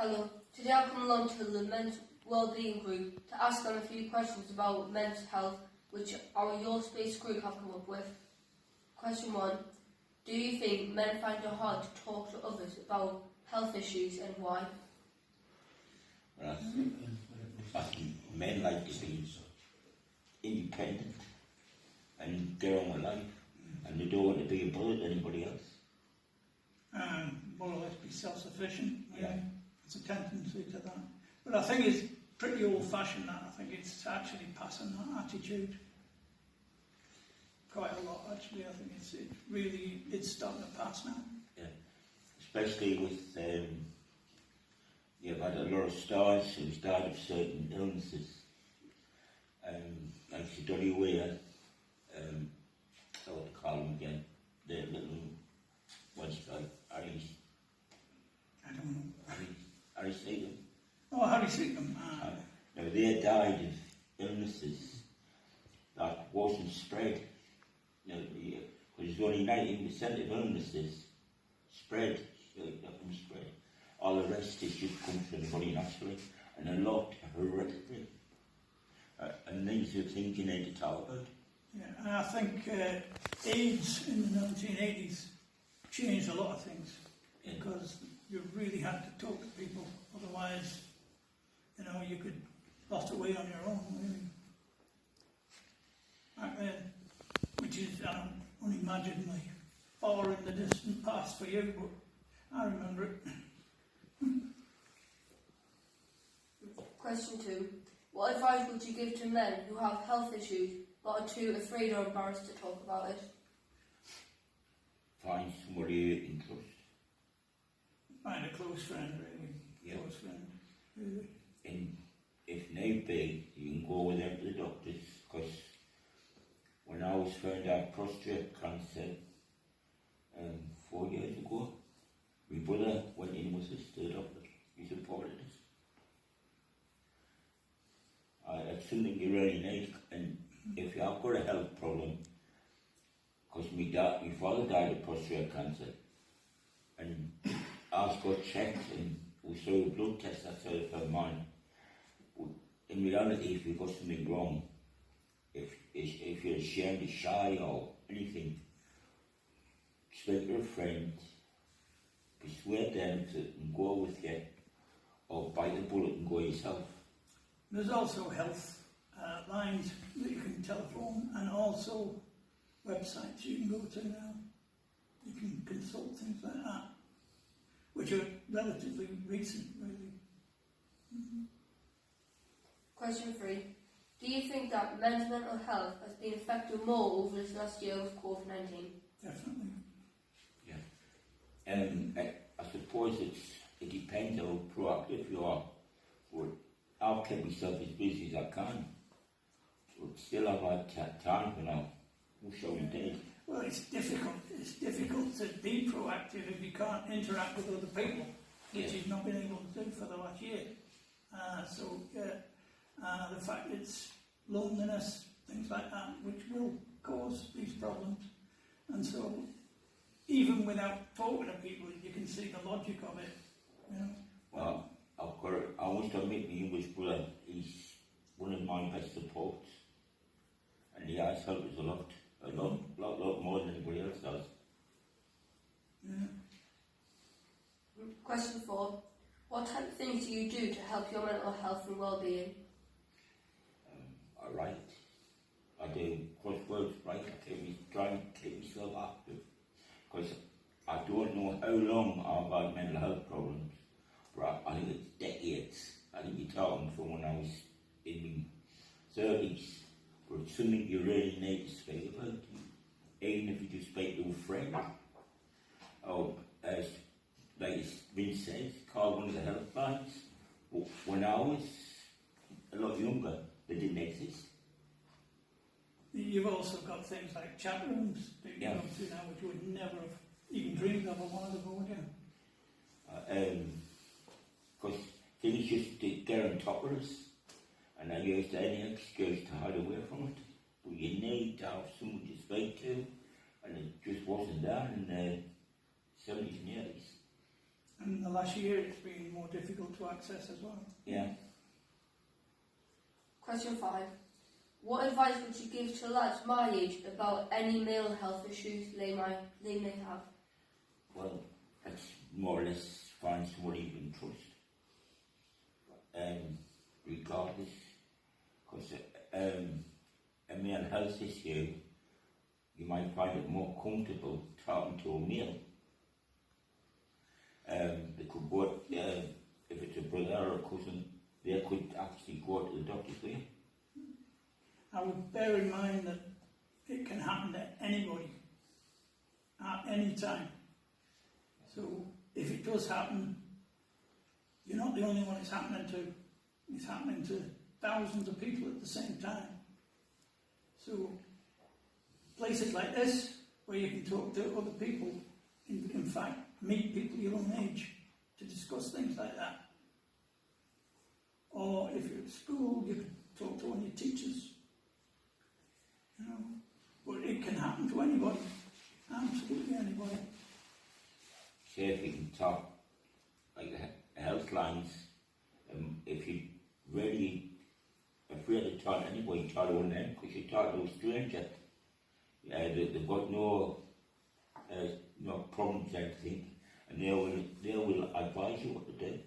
Hello. Today I've come along to the Men's Wellbeing group to ask them a few questions about men's health, which our Your Space group have come up with. Question 1. Do you think men find it hard to talk to others about health issues and why? Well, I think men like to be independent and get on with life, and they don't want to be a bother to anybody else. More or less be self-sufficient. Yeah. It's a tendency to that. But I think it's pretty old-fashioned, that. I think it's actually passing that attitude quite a lot, actually. I think it's starting to pass now. Yeah. Especially with, you've had a lot of stars who's died of certain illnesses. Like the WA, what to call them again, the little ones like Harry. I don't know. Harry Seaton. Oh, Harry Seaton. Now they died of illnesses that wasn't spread. Because only 19% of illnesses spread, nothing spread. All the rest is just comes from the body naturally, and a lot hereditary. And these are things you need to talk about. Yeah, and I think AIDS in the 1980s changed a lot of things, because you really had to talk to people, otherwise, you could lost away on your own, really. Back then, which is unimaginably far in the distant past for you, but I remember it. Question 2. What advice would you give to men who have health issues but are too afraid or embarrassed to talk about it? Find somebody you can trust. Find a close friend, really. Yeah. Close friend, really. And if need be, you can go with them to the doctors, because when I was found out prostate cancer 4 years ago, my brother went in with us to the doctor. He supported us. It's something you really need, and if you have got a health problem, because my father died of prostate cancer, and I got checked and we saw a blood test that said it was mine. In reality, if you've got something wrong, if you're ashamed, shy or anything, speak to a friend, persuade them to go with you, or bite the bullet and go yourself. There's also health lines that you can telephone, and also websites you can go to now. You can consult things like that, which are relatively recent, really. Mm-hmm. Question 3. Do you think that men's mental health has been affected more over this last year with COVID-19? Definitely. Yeah. I suppose it depends how proactive you are. But I've kept myself as busy as I can. But still I've had time for now. Wish I did. Well, it's difficult. It's difficult to be proactive if you can't interact with other people, which you've not been able to do for the last year. The fact it's loneliness, things like that, which will cause these problems. And so, even without talking to people, you can see the logic of it. Well, I must admit, my English brother, he's one of my best supports, and he has helped us a lot more than anybody else does. Yeah. Question 4. What type of things do you do to help your mental health and well-being? I write. I do crosswords, right? I try and keep myself active, because I don't know how long I've had mental health problems, but I think it's decades. I think you're talking from when I was in my 30s, but it's something you really need to speak about, even if you just speak to a friend. Or, as like it's been said, call one of the helplines. But when I was a lot younger, they didn't exist. You've also got things like chat rooms that you go to now, which you would never have even dreamed of a while ago, would you? Because things just get on top of us, and I used any excuse to hide away from it. But you need to have someone to speak to, and it just wasn't there in the 70s and 80s. And in the last year it's been more difficult to access as well. Yeah. Question 5. What advice would you give to lads my age about any male health issues they may have? Well, it's more or less find somebody you can trust. Regardless, because a male health issue, you might find it more comfortable talking to a male. They could both, if it's a brother or a cousin, they could actually go to the doctor for you. I would bear in mind that it can happen to anybody at any time. So if it does happen, you're not the only one it's happening to. It's happening to thousands of people at the same time. So places like this, where you can talk to other people, in fact, meet people your own age to discuss things like that. Or if you're at school, you can talk to one of your teachers. You know, but it can happen to anybody, absolutely anybody. Say if you can talk like the health lines, if you're really afraid to talk to anybody, talk to one of them, because you talk to a stranger. They've got no problems or anything, and they will advise you what to do.